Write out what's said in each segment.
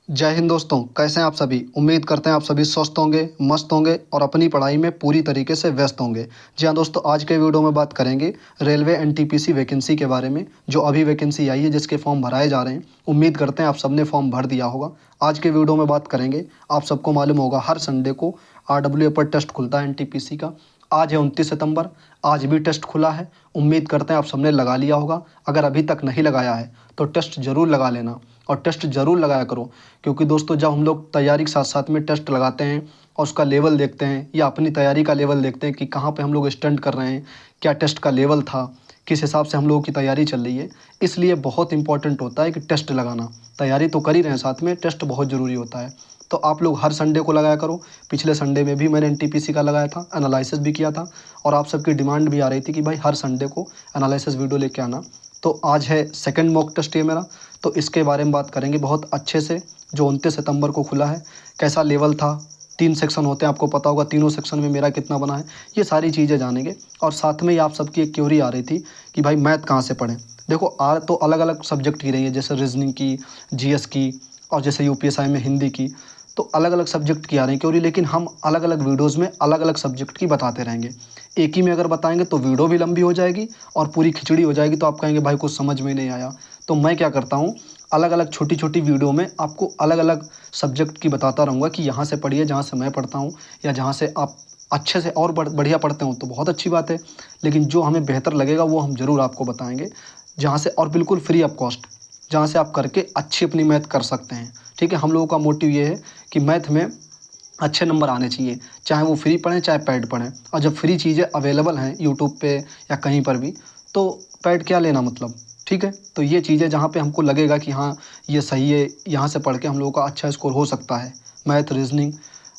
जय हिंद दोस्तों, कैसे हैं आप सभी। उम्मीद करते हैं आप सभी स्वस्थ होंगे, मस्त होंगे और अपनी पढ़ाई में पूरी तरीके से व्यस्त होंगे। जी हाँ दोस्तों, आज के वीडियो में बात करेंगे रेलवे एनटीपीसी वैकेंसी के बारे में, जो अभी वैकेंसी आई है, जिसके फॉर्म भराए जा रहे हैं। उम्मीद करते हैं आप सबने फॉर्म भर दिया होगा। आज के वीडियो में बात करेंगे, आप सबको मालूम होगा हर संडे को RWA पर टेस्ट खुलता है एनटीपीसी का। आज है 29 सितंबर, आज भी टेस्ट खुला है। उम्मीद करते हैं आप सबने लगा लिया होगा। अगर अभी तक नहीं लगाया है तो टेस्ट ज़रूर लगा लेना और टेस्ट ज़रूर लगाया करो, क्योंकि दोस्तों जब हम लोग तैयारी के साथ साथ में टेस्ट लगाते हैं और उसका लेवल देखते हैं या अपनी तैयारी का लेवल देखते हैं कि कहाँ पे हम लोग स्टैंड कर रहे हैं, क्या टेस्ट का लेवल था, किस हिसाब से हम लोगों की तैयारी चल रही है। इसलिए बहुत इंपॉर्टेंट होता है कि टेस्ट लगाना। तैयारी तो कर ही रहे हैं, साथ में टेस्ट बहुत ज़रूरी होता है। तो आप लोग हर संडे को लगाया करो। पिछले संडे में भी मैंने एनटीपीसी का लगाया था, एनालिसिस भी किया था और आप सबकी डिमांड भी आ रही थी कि भाई हर संडे को एनालिसिस वीडियो लेके आना। तो आज है सेकंड मॉक टेस्ट ये मेरा, तो इसके बारे में बात करेंगे बहुत अच्छे से। जो 29 सितंबर को खुला है, कैसा लेवल था, 3 सेक्शन होते हैं, आपको पता होगा तीनों सेक्शन में मेरा कितना बना है, ये सारी चीज़ें जानेंगे। और साथ में ही आप सबकी एक क्यूरी आ रही थी कि भाई मैथ कहाँ से पढ़ें। देखो तो अलग अलग सब्जेक्ट की रही है, जैसे रीजनिंग की, जीएस की और जैसे यूपीएसआई में हिंदी की। तो अलग अलग सब्जेक्ट की आ रही है क्यूरी, लेकिन हम अलग अलग वीडियोज़ में अलग अलग सब्जेक्ट की बताते रहेंगे। एक ही में अगर बताएंगे तो वीडियो भी लंबी हो जाएगी और पूरी खिचड़ी हो जाएगी, तो आप कहेंगे भाई कुछ समझ में नहीं आया। तो मैं क्या करता हूँ, अलग अलग छोटी छोटी वीडियो में आपको अलग अलग सब्जेक्ट की बताता रहूँगा कि यहाँ से पढ़िए जहाँ से मैं पढ़ता हूँ, या जहाँ से आप अच्छे से और बढ़िया पढ़ते हो तो बहुत अच्छी बात है। लेकिन जो हमें बेहतर लगेगा वो हम ज़रूर आपको बताएंगे, जहाँ से और बिल्कुल फ्री ऑफ कॉस्ट, जहाँ से आप करके अच्छी अपनी मैथ कर सकते हैं। ठीक है, हम लोगों का मोटिव ये है कि मैथ में अच्छे नंबर आने चाहिए, चाहे वो फ्री पढ़ें चाहे पेड पढ़ें। और जब फ्री चीज़ें अवेलेबल हैं यूट्यूब पे या कहीं पर भी, तो पेड क्या लेना मतलब। ठीक है, तो ये चीज़ें जहाँ पे हमको लगेगा कि हाँ ये सही है, यहाँ से पढ़ के हम लोगों का अच्छा स्कोर हो सकता है, मैथ, रीजनिंग,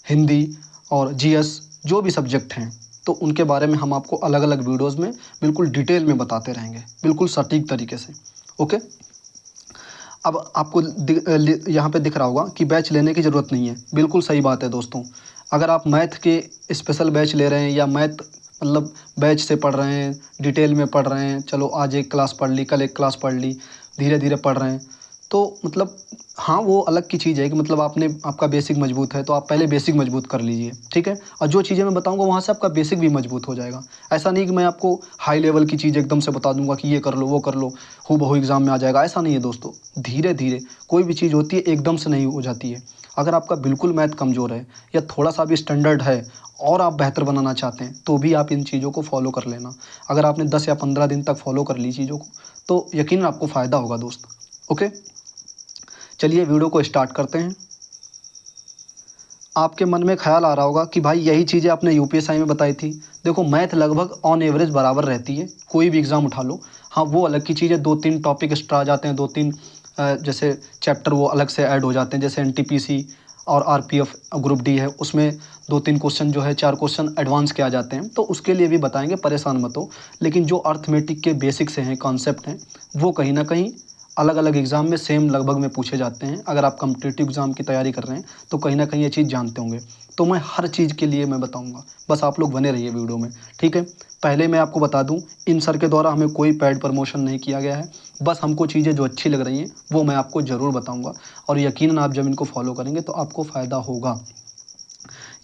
हिंदी और जीएस, जो भी सब्जेक्ट हैं, तो उनके बारे में हम आपको अलग अलग वीडियोज़ में बिल्कुल डिटेल में बताते रहेंगे, बिल्कुल सटीक तरीके से। ओके, अब आपको यहाँ पे दिख रहा होगा कि बैच लेने की ज़रूरत नहीं है। बिल्कुल सही बात है दोस्तों। अगर आप मैथ के स्पेशल बैच ले रहे हैं या मैथ मतलब बैच से पढ़ रहे हैं, डिटेल में पढ़ रहे हैं, चलो आज एक क्लास पढ़ ली, कल एक क्लास पढ़ ली, धीरे धीरे पढ़ रहे हैं, तो मतलब हाँ वो अलग की चीज़ है कि मतलब आपका बेसिक मजबूत है तो आप पहले बेसिक मजबूत कर लीजिए। ठीक है, और जो चीज़ें मैं बताऊंगा वहाँ से आपका बेसिक भी मजबूत हो जाएगा। ऐसा नहीं कि मैं आपको हाई लेवल की चीज़ एकदम से बता दूंगा कि ये कर लो वो कर लो, हूबहू एग्ज़ाम में आ जाएगा, ऐसा नहीं है दोस्तों। धीरे धीरे कोई भी चीज़ होती है, एकदम से नहीं हो जाती है। अगर आपका बिल्कुल मैथ कमज़ोर है या थोड़ा सा भी स्टैंडर्ड है और आप बेहतर बनाना चाहते हैं, तो भी आप इन चीज़ों को फॉलो कर लेना। अगर आपने 10 या 15 दिन तक फॉलो कर ली चीज़ों को, तो यकीनन आपको फ़ायदा होगा दोस्त। ओके, चलिए वीडियो को स्टार्ट करते हैं। आपके मन में ख्याल आ रहा होगा कि भाई यही चीज़ें आपने यूपीएसआई में बताई थी। देखो मैथ लगभग ऑन एवरेज बराबर रहती है, कोई भी एग्ज़ाम उठा लो। हाँ वो अलग की चीज़ है, 2-3 टॉपिक एक्स्ट्रा आ जाते हैं, 2-3 जैसे चैप्टर वो अलग से ऐड हो जाते हैं। जैसे एनटीपीसी और आरपीएफ ग्रुप डी है, उसमें 2-3 क्वेश्चन जो है, 4 क्वेश्चन एडवांस के आ जाते हैं, तो उसके लिए भी बताएंगे, परेशान मत हो। लेकिन जो अर्थमेटिक के बेसिक से हैं, कॉन्सेप्ट हैं, वो कहीं ना कहीं अलग अलग एग्ज़ाम में सेम लगभग में पूछे जाते हैं। अगर आप कॉम्पिटिटिव एग्ज़ाम की तैयारी कर रहे हैं तो कहीं ना कहीं ये चीज़ जानते होंगे। तो मैं हर चीज़ के लिए मैं बताऊंगा, बस आप लोग बने रहिए वीडियो में। ठीक है, पहले मैं आपको बता दूं, इन सर के द्वारा हमें कोई पेड प्रमोशन नहीं किया गया है। बस हमको चीज़ें जो अच्छी लग रही हैं वो मैं आपको ज़रूर बताऊँगा, और यकीनन आप जब इनको फॉलो करेंगे तो आपको फ़ायदा होगा।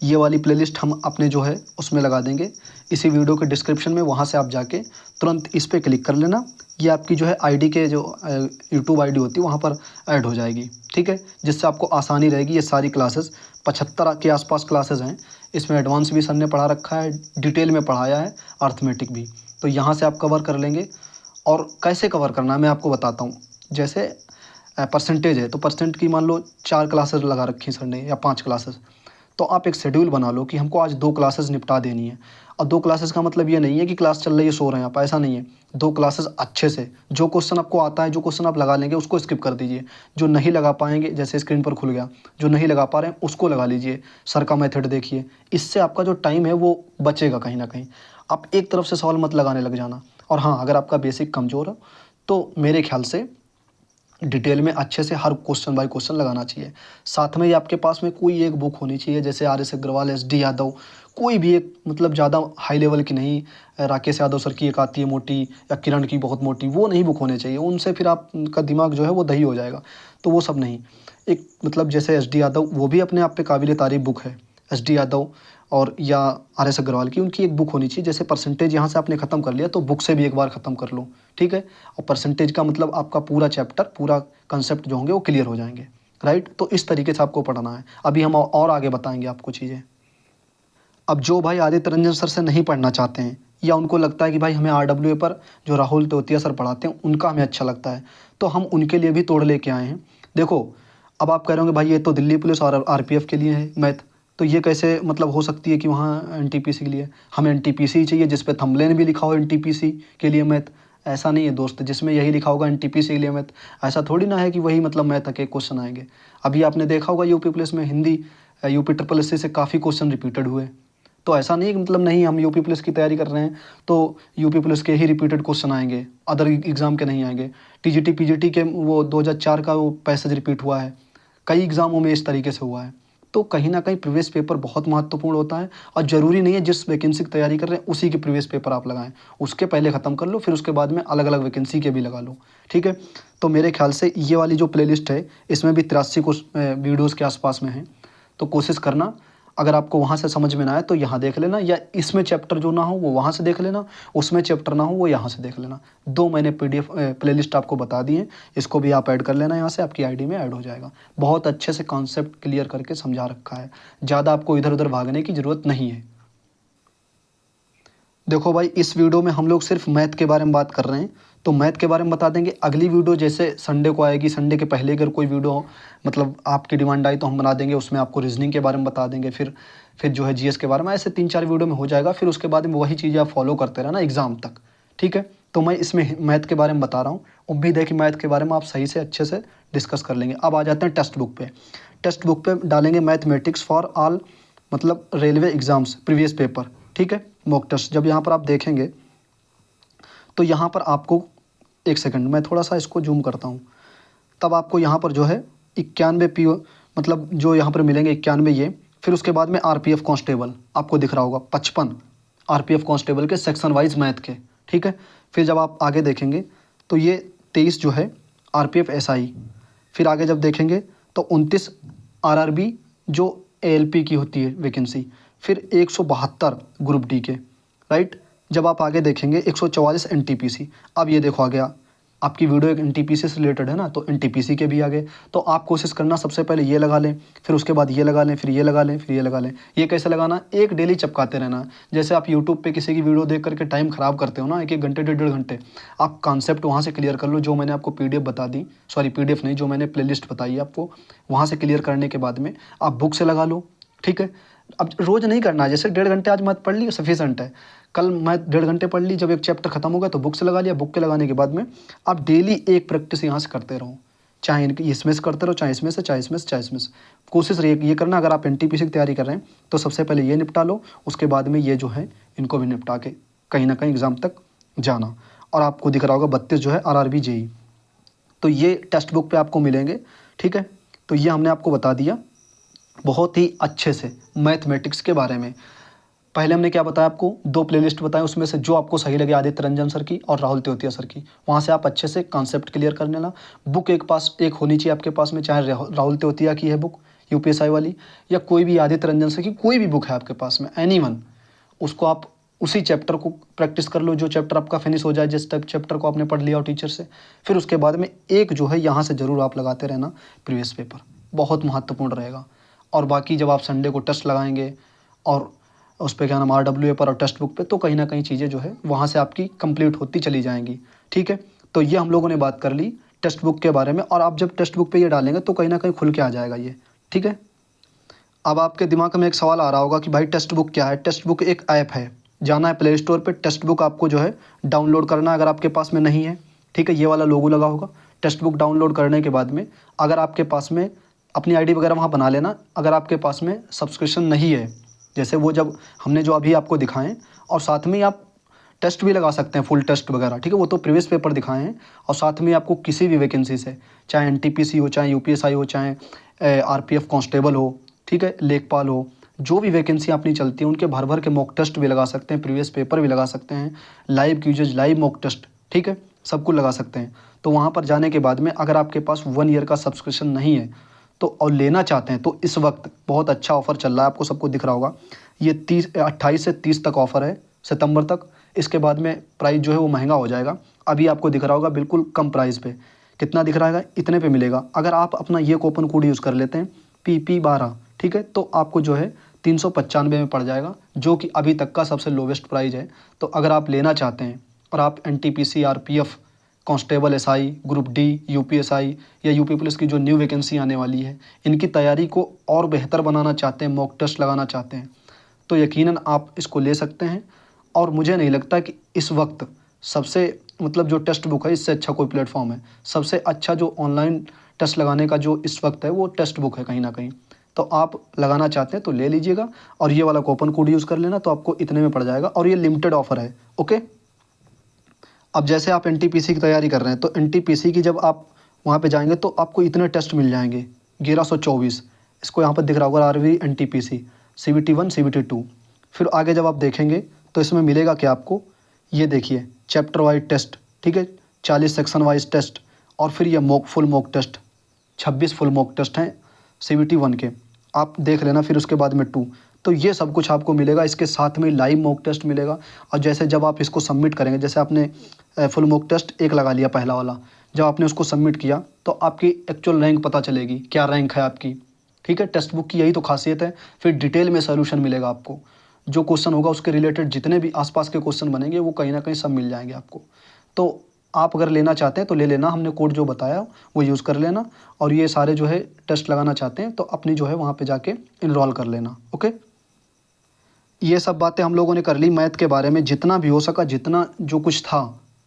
ये वाली प्लेलिस्ट हम अपने जो है उसमें लगा देंगे, इसी वीडियो के डिस्क्रिप्शन में, वहाँ से आप जाके तुरंत इस पर क्लिक कर लेना। ये आपकी जो है आईडी के जो यूट्यूब आईडी होती है वहाँ पर ऐड हो जाएगी। ठीक है, जिससे आपको आसानी रहेगी। ये सारी क्लासेस 75 के आसपास क्लासेस हैं। इसमें एडवांस भी सर ने पढ़ा रखा है, डिटेल में पढ़ाया है, अर्थमेटिक भी। तो यहाँ से आप कवर कर लेंगे। और कैसे कवर करना है मैं आपको बताता हूँ। जैसे परसेंटेज है तो परसेंट की मान लो 4 क्लासेस लगा रखी सर ने या 5 क्लासेस, तो आप एक शेड्यूल बना लो कि हमको आज 2 क्लासेस निपटा देनी है। और 2 क्लासेस का मतलब ये नहीं है कि क्लास चल रही है सो रहे हैं आप, ऐसा नहीं है। 2 क्लासेस अच्छे से, जो क्वेश्चन आपको आता है, जो क्वेश्चन आप लगा लेंगे उसको स्किप कर दीजिए। जो नहीं लगा पाएंगे, जैसे स्क्रीन पर खुल गया, जो नहीं लगा पा रहे हैं उसको लगा लीजिए, सर का मेथड देखिए। इससे आपका जो टाइम है वो बचेगा कहीं ना कहीं। आप एक तरफ से सवाल मत लगाने लग जाना। और हाँ, अगर आपका बेसिक कमज़ोर है तो मेरे ख्याल से डिटेल में अच्छे से हर क्वेश्चन बाय क्वेश्चन लगाना चाहिए। साथ में ही आपके पास में कोई एक बुक होनी चाहिए, जैसे RS अग्रवाल, SD यादव, कोई भी एक, मतलब ज़्यादा हाई लेवल की नहीं। राकेश यादव सर की एक आती है मोटी, या किरण की बहुत मोटी, वो नहीं बुक होने चाहिए। उनसे फिर आपका दिमाग जो है वो दही हो जाएगा। तो वो सब नहीं, एक मतलब जैसे एस डी यादव, वो भी अपने आप पे काबिल तारीफ़ बुक है। एस डी यादव और या आर एस अग्रवाल की, उनकी एक बुक होनी चाहिए। जैसे परसेंटेज यहाँ से आपने ख़त्म कर लिया तो बुक से भी एक बार ख़त्म कर लो, ठीक है। और परसेंटेज का मतलब आपका पूरा चैप्टर, पूरा कंसेप्ट जो होंगे वो क्लियर हो जाएंगे, राइट। तो इस तरीके से आपको पढ़ना है। अभी हम और आगे बताएंगे आपको चीज़ें। अब जो भाई आदित्य रंजन सर से नहीं पढ़ना चाहते हैं, या उनको लगता है कि भाई हमें RWA पर जो राहुल तेवतिया सर पढ़ाते हैं उनका हमें अच्छा लगता है, तो हम उनके लिए भी तोड़ लेके आए हैं। देखो, अब आप कह रहे होंगे भाई ये तो दिल्ली पुलिस और RPF के लिए है मैथ, तो ये कैसे मतलब हो सकती है कि वहाँ NTPC के लिए? हमें NTPC ही चाहिए जिस पे थंबनेल भी लिखा हो NTPC के लिए मैथ। ऐसा नहीं है दोस्त जिसमें यही लिखा होगा NTPC के लिए मैथ। ऐसा थोड़ी ना है कि वही मतलब मैथ के क्वेश्चन आएंगे। अभी आपने देखा होगा यूपी पुलिस में हिंदी UP SSC से काफ़ी क्वेश्चन रिपीटेड हुए। तो ऐसा नहीं है कि मतलब नहीं, हम यूपी पुलिस की तैयारी कर रहे हैं तो यूपी पुलिस के ही रिपीटेड क्वेश्चन आएंगे, अदर एग्ज़ाम के नहीं आएंगे। TGT PGT के वो 2004 का वो पैसेज रिपीट हुआ है, कई एग्ज़ामों में इस तरीके से हुआ है। तो कहीं ना कहीं प्रीवियस पेपर बहुत महत्वपूर्ण होता है, और ज़रूरी नहीं है जिस वैकेंसी की तैयारी कर रहे हैं उसी के प्रीवियस पेपर आप लगाएं। उसके पहले ख़त्म कर लो, फिर उसके बाद में अलग अलग वैकेंसी के भी लगा लो, ठीक है। तो मेरे ख्याल से ये वाली जो प्लेलिस्ट है इसमें भी 83 वीडियोज़ के आसपास में है। तो कोशिश करना, अगर आपको वहाँ से समझ में ना आए तो यहाँ देख लेना, या इसमें चैप्टर जो ना हो वो वहाँ से देख लेना, उसमें चैप्टर ना हो वो यहाँ से देख लेना। 2 मैंने PDF प्लेलिस्ट आपको बता दी है, इसको भी आप ऐड कर लेना, यहाँ से आपकी ID में ऐड हो जाएगा। बहुत अच्छे से कॉन्सेप्ट क्लियर करके समझा रखा है, ज़्यादा आपको इधर उधर भागने की ज़रूरत नहीं है। देखो भाई, इस वीडियो में हम लोग सिर्फ मैथ के बारे में बात कर रहे हैं, तो मैथ के बारे में बता देंगे। अगली वीडियो जैसे संडे को आएगी, संडे के पहले अगर कोई वीडियो मतलब आपकी डिमांड आई तो हम बना देंगे, उसमें आपको रीजनिंग के बारे में बता देंगे, फिर जो है GS के बारे में। ऐसे 3-4 वीडियो में हो जाएगा, फिर उसके बाद में वही चीज़ें आप फॉलो करते रहना एग्ज़ाम तक, ठीक है। तो मैं इसमें मैथ के बारे में बता रहा हूँ, उम्मीद है कि मैथ के बारे में आप सही से अच्छे से डिस्कस कर लेंगे। अब आ जाते हैं टेक्स्ट बुक पे। टेक्स्ट बुक पे डालेंगे मैथमेटिक्स फॉर ऑल, मतलब रेलवे एग्ज़ाम्स प्रीवियस पेपर, ठीक है, मॉक टेस्ट। जब यहाँ पर आप देखेंगे तो यहाँ पर आपको, एक सेकंड मैं थोड़ा सा इसको जूम करता हूँ, तब आपको यहाँ पर जो है 91 PO मतलब जो यहाँ पर मिलेंगे 91 ये। फिर उसके बाद में RPF कांस्टेबल आपको दिख रहा होगा 55 RPF कांस्टेबल के सेक्शन वाइज मैथ के, ठीक है। फिर जब आप आगे देखेंगे तो ये 23 जो है RPF SI। फिर आगे जब देखेंगे तो 29 RRB जो ALP की होती है वैकेंसी। फिर 172 ग्रुप D के, राइट। जब आप आगे देखेंगे 144 NTPC। अब ये देखो आ गया, आपकी वीडियो एक NTPC से रिलेटेड है ना, तो NTPC के भी आ गए। तो आप कोशिश करना सबसे पहले ये लगा लें, फिर उसके बाद ये लगा लें, फिर ये लगा लें, फिर ये लगा लें। ये कैसे लगाना, एक डेली चिपकाते रहना। जैसे आप यूट्यूब पे किसी की वीडियो देख करके टाइम ख़राब करते हो ना, 1-1 घंटे 1.5 घंटे, आप कॉन्सेप्ट वहाँ से क्लियर कर लो। जो मैंने आपको PDF बता दी, सॉरी PDF नहीं, जो मैंने प्लेलिस्ट बताई है आपको, वहाँ से क्लियर करने के बाद में आप बुक से लगा लो, ठीक है। अब रोज़ नहीं करना है, जैसे 1.5 घंटे आज मैथ पढ़ ली सफिशेंट है, कल मैथ 1.5 घंटे पढ़ ली, जब एक चैप्टर खत्म होगा तो बुक से लगा लिया। बुक के लगाने के बाद में आप डेली एक प्रैक्टिस यहाँ से करते रहो, चाहे इसमें से करते रहो, चाहे इसमें से, चाहे इसमें से, चाहे इसमें से। कोशिश ये करना, अगर आप NTPC की तैयारी कर रहे हैं तो सबसे पहले ये निपटा लो, उसके बाद में ये जो है इनको भी निपटा के कहीं ना कहीं एग्ज़ाम तक जाना। और आपको दिख रहा होगा 32 जो है RRB JE, तो ये टेक्स्ट बुक पे आपको मिलेंगे, ठीक है। तो ये हमने आपको बता दिया बहुत ही अच्छे से मैथमेटिक्स के बारे में। पहले हमने क्या बताया आपको, 2 प्लेलिस्ट बताए, उसमें से जो आपको सही लगे आदित्य रंजन सर की और राहुल तेवतिया सर की, वहाँ से आप अच्छे से कॉन्सेप्ट क्लियर कर लेना। बुक एक होनी चाहिए आपके पास में, चाहे राहुल तेवतिया की है बुक UPSI वाली, या कोई भी आदित्य रंजन सर की कोई भी बुक है आपके पास में, एनीवन, उसको आप उसी चैप्टर को प्रैक्टिस कर लो, जो चैप्टर आपका फिनिश हो जाए, जिस टाइप चैप्टर को आपने पढ़ लिया हो टीचर से। फिर उसके बाद में एक जो है यहाँ से ज़रूर आप लगाते रहना, प्रीवियस पेपर बहुत महत्वपूर्ण रहेगा। और बाकी जब आप संडे को टेस्ट लगाएंगे और उस पर क्या नाम RWA पर और टेक्स्ट बुक पे, तो कहीं ना कहीं चीज़ें जो है वहाँ से आपकी कंप्लीट होती चली जाएंगी, ठीक है। तो ये हम लोगों ने बात कर ली टेक्स्ट बुक के बारे में, और आप जब टेक्स्ट बुक पे ये डालेंगे तो कहीं ना कहीं खुल के आ जाएगा ये, ठीक है। अब आपके दिमाग में एक सवाल आ रहा होगा कि भाई टेक्स्ट बुक क्या है। टेक्स्ट बुक एक ऐप है, जाना है प्ले स्टोर पर, टेक्स्ट बुक आपको जो है डाउनलोड करना है, अगर आपके पास में नहीं है, ठीक है। ये वाला लोगो लगा होगा, टेक्स्ट बुक डाउनलोड करने के बाद में अगर आपके पास में अपनी ID वगैरह वहाँ बना लेना। अगर आपके पास में सब्सक्रिप्शन नहीं है, जैसे वो जब हमने जो अभी आपको दिखाएं, और साथ में आप टेस्ट भी लगा सकते हैं, फुल टेस्ट वगैरह, ठीक है, वो तो प्रीवियस पेपर दिखाए हैं। और साथ में आपको किसी भी वैकेंसी से, चाहे NTPC हो, चाहे UPSI हो, चाहे RPF कांस्टेबल हो, ठीक है, लेखपाल हो, जो भी वैकेंसी अपनी चलती है उनके भर भर के मॉक टेस्ट भी लगा सकते हैं, प्रीवियस पेपर भी लगा सकते हैं, live quiz, live mock test, ठीक है, सब कुछ लगा सकते हैं। तो वहाँ पर जाने के बाद में अगर आपके पास 1 ईयर का सब्सक्रिप्शन नहीं है तो और लेना चाहते हैं तो इस वक्त बहुत अच्छा ऑफ़र चल रहा है, आपको सबको दिख रहा होगा। ये 28 से 30 तक ऑफ़र है, सितंबर तक। इसके बाद में प्राइस जो है वो महंगा हो जाएगा। अभी आपको दिख रहा होगा बिल्कुल कम प्राइस पे। कितना दिख रहा है? इतने पे मिलेगा। अगर आप अपना ये कूपन कोड यूज़ कर लेते हैं PP12, ठीक है, तो आपको जो है 395 में पड़ जाएगा, जो कि अभी तक का सबसे लोवेस्ट प्राइस है। तो अगर आप लेना चाहते हैं और आप NTPC RPF constable SI group D UPSI या यूपी पुलिस की जो न्यू वैकेंसी आने वाली है, इनकी तैयारी को और बेहतर बनाना चाहते हैं, मॉक टेस्ट लगाना चाहते हैं, तो यकीनन आप इसको ले सकते हैं। और मुझे नहीं लगता कि इस वक्त सबसे मतलब जो टेक्स्ट बुक है इससे अच्छा कोई प्लेटफॉर्म है। सबसे अच्छा जो ऑनलाइन टेस्ट लगाने का जो इस वक्त है वो टेक्स्ट बुक है कहीं ना कहीं। तो आप लगाना चाहते हैं तो ले लीजिएगा और ये वाला कूपन कोड यूज़ कर लेना, तो आपको इतने में पड़ जाएगा और ये लिमिटेड ऑफर है। ओके, अब जैसे आप NTPC की तैयारी कर रहे हैं तो NTPC की जब आप वहाँ पे जाएंगे तो आपको इतने टेस्ट मिल जाएंगे 1124। इसको यहाँ पर दिख रहा होगा RV NTPC CBT1 CBT2। फिर आगे जब आप देखेंगे तो इसमें मिलेगा क्या आपको, ये देखिए चैप्टर वाइज टेस्ट, ठीक है, 40 सेक्शन वाइज टेस्ट, और फिर ये full mock test, 26 full mock test हैं CBT1 के, आप देख लेना। फिर उसके बाद में 2, तो ये सब कुछ आपको मिलेगा। इसके साथ में लाइव मॉक टेस्ट मिलेगा। और जैसे जब आप इसको सबमिट करेंगे, जैसे आपने फुल मॉक टेस्ट एक लगा लिया पहला वाला, जब आपने उसको सबमिट किया तो आपकी एक्चुअल रैंक पता चलेगी, क्या रैंक है आपकी, ठीक है। टेक्स्ट बुक की यही तो खासियत है। फिर डिटेल में सोल्यूशन मिलेगा आपको, जो क्वेश्चन होगा उसके रिलेटेड जितने भी आसपास के क्वेश्चन बनेंगे वो कहीं ना कहीं सब मिल जाएंगे आपको। तो आप अगर लेना चाहते हैं तो ले लेना, हमने कोड जो बताया वो यूज़ कर लेना। और ये सारे जो है टेस्ट लगाना चाहते हैं तो अपनी जो है वहाँ पे जाके इनरोल कर लेना। ओके, ये सब बातें हम लोगों ने कर ली मैथ के बारे में, जितना भी हो सका, जितना जो कुछ था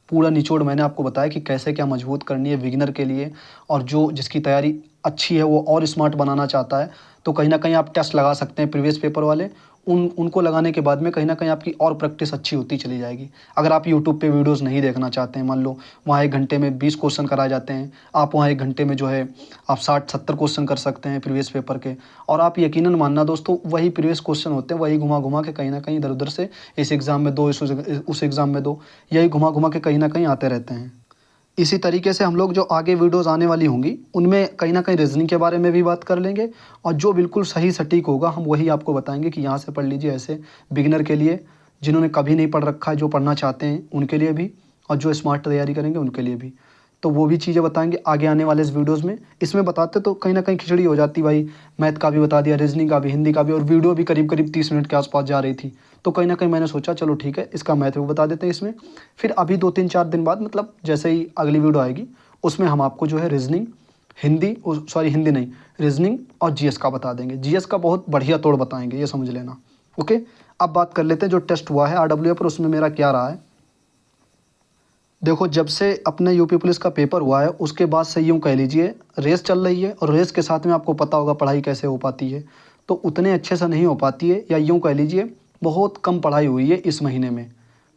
पूरा निचोड़ मैंने आपको बताया कि कैसे क्या मजबूत करनी है बिगिनर के लिए। और जो जिसकी तैयारी अच्छी है वो और स्मार्ट बनाना चाहता है तो कहीं ना कहीं आप टेस्ट लगा सकते हैं प्रीवियस पेपर वाले। उनको लगाने के बाद में कहीं ना कहीं आपकी और प्रैक्टिस अच्छी होती चली जाएगी। अगर आप यूट्यूब पे वीडियोस नहीं देखना चाहते हैं, मान लो वहाँ 1 घंटे में 20 क्वेश्चन कराए जाते हैं, आप वहाँ 1 घंटे में जो है आप 60-70 क्वेश्चन कर सकते हैं प्रीवियस पेपर के। और आप यकीनन मानना दोस्तों, वही प्रीवियस क्वेश्चन होते हैं, वही घुमा घुमा के कहीं ना कहीं इधर उधर से इस एग्ज़ाम में दो, उस एग्ज़ाम में दो, यही घुमा घुमा के कहीं ना कहीं आते रहते हैं। इसी तरीके से हम लोग जो आगे वीडियोज़ आने वाली होंगी उनमें कहीं ना कहीं रीजनिंग के बारे में भी बात कर लेंगे। और जो बिल्कुल सही सटीक होगा हम वही आपको बताएंगे कि यहाँ से पढ़ लीजिए ऐसे, बिगिनर के लिए, जिन्होंने कभी नहीं पढ़ रखा है, जो पढ़ना चाहते हैं उनके लिए भी, और जो स्मार्ट तैयारी करेंगे उनके लिए भी। तो वो भी चीज़ें बताएंगे आगे आने वाले इस वीडियोज़ में। इसमें बताते तो कहीं ना कहीं खिचड़ी हो जाती भाई, मैथ का भी बता दिया, रीजनिंग का भी, हिंदी का भी, और वीडियो भी करीब करीब 30 मिनट के आसपास जा रही थी। तो कहीं ना कहीं मैंने सोचा चलो ठीक है, इसका मैथ भी बता देते हैं इसमें। फिर अभी 2-3-4 दिन बाद, मतलब जैसे ही अगली वीडियो आएगी उसमें हम आपको जो है रीजनिंग, हिंदी, सॉरी हिंदी नहीं, रीजनिंग और GS का बता देंगे। GS का बहुत बढ़िया तोड़ बताएंगे, ये समझ लेना। ओके, अब बात कर लेते हैं जो टेस्ट हुआ है RWA पर, उसमें मेरा क्या रहा है। देखो, जब से अपने यूपी पुलिस का पेपर हुआ है उसके बाद से यूँ कह लीजिए रेस चल रही है, और रेस के साथ में आपको पता होगा पढ़ाई कैसे हो पाती है, तो उतने अच्छे से नहीं हो पाती है, या यूँ कह लीजिए बहुत कम पढ़ाई हुई है इस महीने में।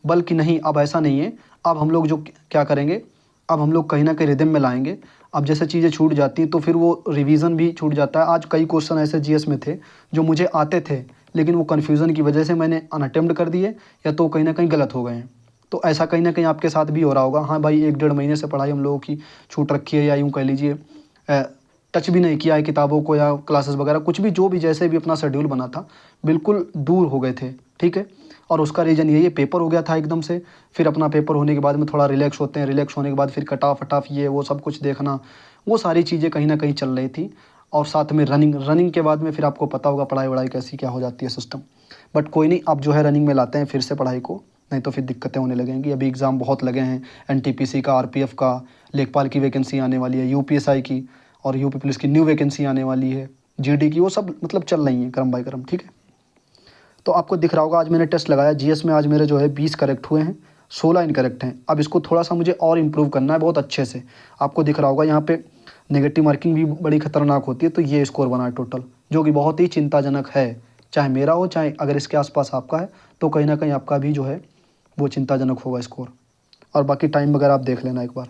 बल्कि नहीं, अब ऐसा नहीं है। अब हम लोग जो क्या करेंगे, अब हम लोग कहीं ना कहीं रिदम में लाएंगे। अब जैसे चीज़ें छूट जाती हैं तो फिर वो रिवीजन भी छूट जाता है। आज कई क्वेश्चन ऐसे GS में थे जो मुझे आते थे, लेकिन वो कन्फ्यूज़न की वजह से मैंने अनअटेम्प्ट कर दिए, या तो कहीं ना कहीं गलत हो गए हैं। तो ऐसा कहीं ना कहीं आपके साथ भी हो रहा होगा। हाँ भाई, 1-1.5 महीने से पढ़ाई हम लोगों की छूट रखी है, या यूँ कह लीजिए टच भी नहीं किया है किताबों को या क्लासेस वगैरह, कुछ भी, जो भी जैसे भी अपना शेड्यूल बना था बिल्कुल दूर हो गए थे, ठीक है। और उसका रीज़न यही है, पेपर हो गया था एकदम से। फिर अपना पेपर होने के बाद में थोड़ा रिलैक्स होते हैं, रिलैक्स होने के बाद फिर कट ऑफ ये वो सब कुछ देखना, वो सारी चीज़ें कहीं ना कहीं चल रही थी। और साथ में रनिंग के बाद में फिर आपको पता होगा पढ़ाई वढ़ाई कैसी क्या हो जाती है सिस्टम। बट कोई नहीं, अब जो है रनिंग में लाते हैं फिर से पढ़ाई को, नहीं तो फिर दिक्कतें होने लगेंगी। अभी एग्ज़ाम बहुत लगे हैं, NTPC का, RPF का, लेखपाल की वैकेंसी आने वाली है, UPSI की, और यूपी पुलिस की न्यू वैकेंसी आने वाली है, GD की, वो सब मतलब चल रही हैं क्रम बाय क्रम, ठीक है। तो आपको दिख रहा होगा आज मैंने टेस्ट लगाया GS में, आज मेरे जो है 20 करेक्ट हुए हैं, 16 इनकरेक्ट हैं। अब इसको थोड़ा सा मुझे और इम्प्रूव करना है बहुत अच्छे से। आपको दिख रहा होगा यहाँ पे नेगेटिव मार्किंग भी बड़ी खतरनाक होती है, तो ये स्कोर बना है टोटल, जो कि बहुत ही चिंताजनक है। चाहे मेरा हो, चाहे अगर इसके आसपास आपका है, तो कहीं ना कहीं आपका भी जो है वो चिंताजनक होगा स्कोर। और बाकी टाइम वगैरह आप देख लेना एक बार।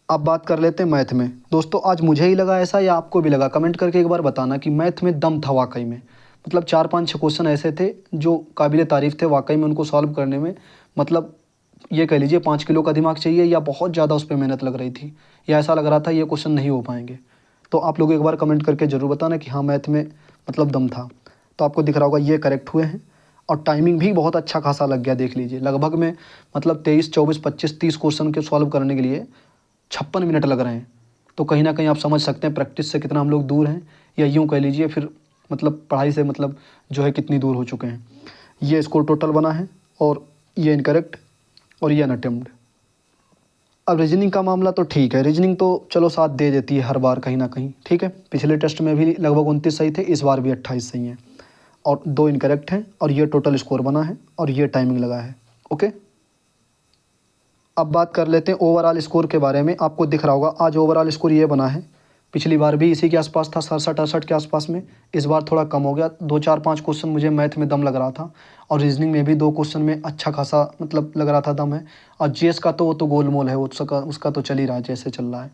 अब बात कर लेते हैं मैथ में। दोस्तों, आज मुझे ही लगा ऐसा या आपको भी लगा, कमेंट करके एक बार बताना कि मैथ में दम था वाकई में। मतलब 4-5-6 क्वेश्चन ऐसे थे जो काबिल तारीफ़ थे वाकई में, उनको सॉल्व करने में मतलब ये कह लीजिए 5 किलो का दिमाग चाहिए, या बहुत ज़्यादा उस पर मेहनत लग रही थी, या ऐसा लग रहा था ये क्वेश्चन नहीं हो पाएंगे। तो आप लोग एक बार कमेंट करके ज़रूर बताना कि हाँ मैथ में मतलब दम था। तो आपको दिख रहा होगा ये करेक्ट हुए हैं और टाइमिंग भी बहुत अच्छा खासा लग गया, देख लीजिए लगभग में मतलब 23, 24, 25, 30 क्वेश्चन के सॉल्व करने के लिए 56 मिनट लग रहे हैं। तो कहीं ना कहीं आप समझ सकते हैं प्रैक्टिस से कितना हम लोग दूर हैं, या यूँ कह लीजिए फिर मतलब पढ़ाई से मतलब जो है कितनी दूर हो चुके हैं। ये स्कोर टोटल बना है और ये इनकरेक्ट और ये अनअटेम्प्ट। अब रीजनिंग का मामला तो ठीक है, रीजनिंग तो चलो साथ दे देती है हर बार कहीं ना कहीं, ठीक है। पिछले टेस्ट में भी लगभग 29 सही थे, इस बार भी 28 सही हैं और 2 इनकरेक्ट हैं और ये टोटल स्कोर बना है और ये टाइमिंग लगा है। ओके, अब बात कर लेते हैं ओवरऑल स्कोर के बारे में। आपको दिख रहा होगा आज ओवरऑल स्कोर ये बना है। पिछली बार भी इसी के आसपास था, 67-68 के आसपास में। इस बार थोड़ा कम हो गया, 2, 4, 5 क्वेश्चन मुझे मैथ में दम लग रहा था और रीजनिंग में भी 2 क्वेश्चन में अच्छा खासा मतलब लग रहा था दम है। और जीएस का तो वो तो गोलमोल है, वो उसका तो चल ही रहा है जैसे चल रहा है।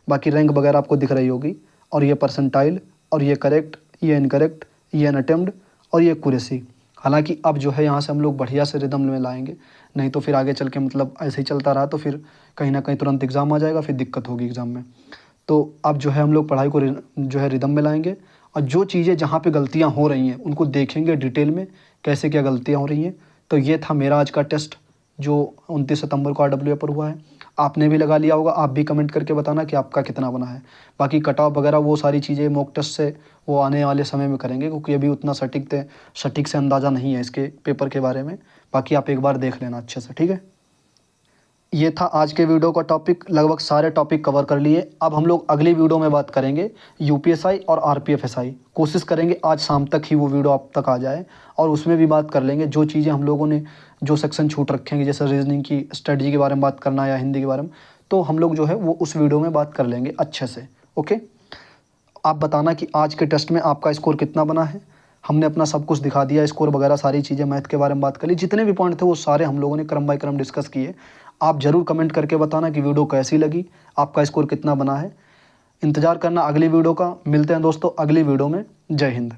बाकी रैंक वगैरह आपको दिख रही होगी और ये परसेंटाइल और ये करेक्ट, ये इनकरेक्ट, ये अनअटेम्प्ट और ये एक्यूरेसी। हालांकि अब जो है यहाँ से हम लोग बढ़िया से रिदम में लाएंगे, नहीं तो फिर आगे चल के मतलब ऐसे ही चलता रहा तो फिर कहीं ना कहीं तुरंत एग्ज़ाम आ जाएगा, फिर दिक्कत होगी एग्ज़ाम में। तो अब जो है हम लोग पढ़ाई को जो है रिदम में लाएंगे और जो चीज़ें जहाँ पे गलतियाँ हो रही हैं उनको देखेंगे डिटेल में कैसे क्या गलतियाँ हो रही हैं। तो ये था मेरा आज का टेस्ट जो 29 सितंबर को RWA पर हुआ है। आपने भी लगा लिया होगा, आप भी कमेंट करके बताना कि आपका कितना बना है। बाकी कट ऑफ वगैरह वो सारी चीज़ें मॉक टेस्ट से वो आने वाले समय में करेंगे, क्योंकि अभी उतना सटीक से अंदाज़ा नहीं है इसके पेपर के बारे में। बाकी आप एक बार देख लेना अच्छे से, ठीक है। ये था आज के वीडियो का टॉपिक, लगभग सारे टॉपिक कवर कर लिए। अब हम लोग अगली वीडियो में बात करेंगे यूपीएसआई और आरपीएफएसआई। कोशिश करेंगे आज शाम तक ही वो वीडियो आप तक आ जाए और उसमें भी बात कर लेंगे जो चीज़ें हम लोगों ने जो सेक्शन छूट रखेंगे, जैसे रीजनिंग की स्ट्रेटजी के बारे में बात करना या हिंदी के बारे में, तो हम लोग जो है वो उस वीडियो में बात कर लेंगे अच्छे से। ओके, आप बताना कि आज के टेस्ट में आपका स्कोर कितना बना है। हमने अपना सब कुछ दिखा दिया, स्कोर वगैरह सारी चीज़ें, मैथ के बारे में बात कर ली, जितने भी पॉइंट थे वो सारे हम लोगों ने क्रम बाय क्रम डिस्कस किए। आप ज़रूर कमेंट करके बताना कि वीडियो कैसी लगी, आपका स्कोर कितना बना है। इंतज़ार करना अगली वीडियो का। मिलते हैं दोस्तों अगली वीडियो में। जय हिंद।